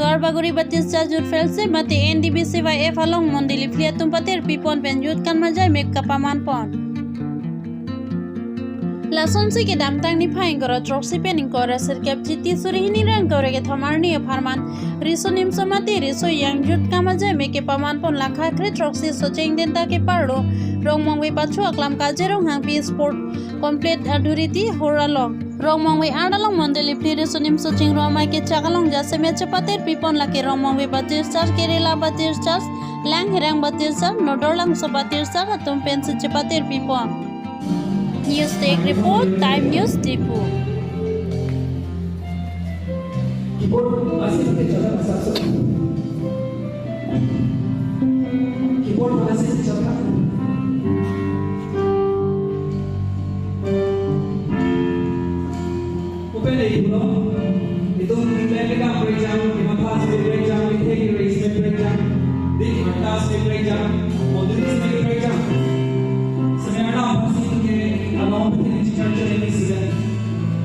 Anggar baguri batis jajut felse mati NDBCYF along mondili fliatum patir pipon penjut kan majai mek kapaman pon. Lason si ke damtang ni phaing gora troksi pening kora serkap jiti suri hini rang kore ke thamarni farman riso nimso mati riso yang jut kamajai mek kapaman pon lakha kre troksi socheng denta ke parlo rong mongwe pachu aklam kajerong hang pi sport complete aduriti horalong rong mongwe adalong mondeli plire sonim soching roma ke chakalong jase meche pater pipon lake rong mongwe batir sar kerela batir sar lang herang batir sar nodorlang so batir sar atum pense chepater pipon. News Take Report Time News Dipu. Keyboard masih dicoba satu. Keyboard masih dicoba. Itu kita breakdown, lima kelas breakdown, take race breakdown, di kelas breakdown, modulis breakdown. Sebenarnya apa sih ke along dengan cerita ini sih?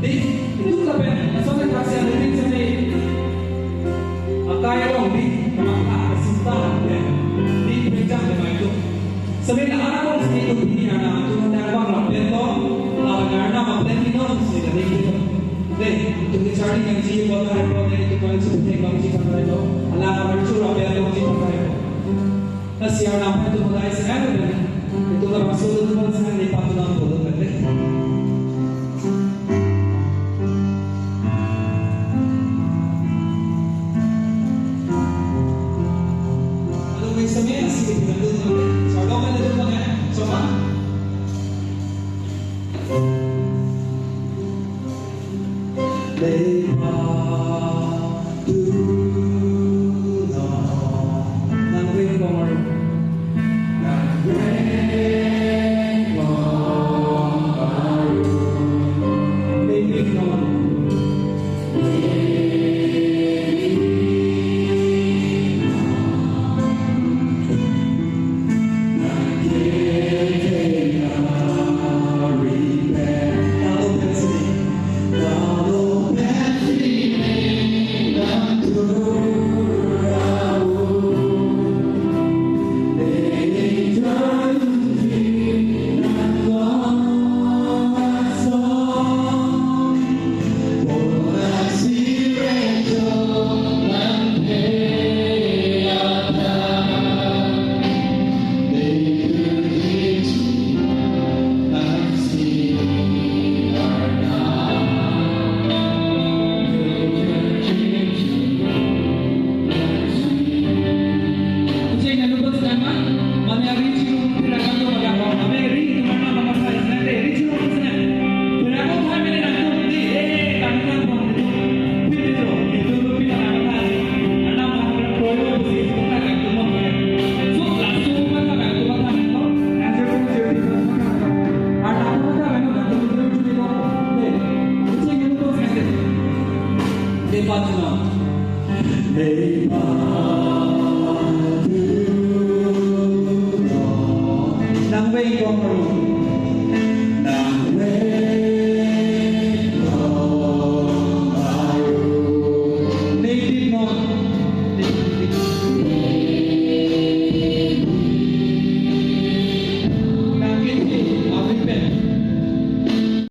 Di itu tapi soalnya kasih ada ini sih. Akai orang di maka asista di breakdown dengan itu. Sebenarnya orang sih itu ini anak itu terbang lapel to, lawan anak lapel itu sih dari itu. Deh, untuk dicari yang sih buat hari itu kalau seperti kamu sih kan itu, alah kamu curah biar kamu sih kan itu. Nasihat apa itu mulai sekarang dan itu lah maksud itu pun sekarang di patulan bodoh kan deh. Aduh, misalnya sih kita dulu, soalnya mana dulu kan ya, coba. Hey,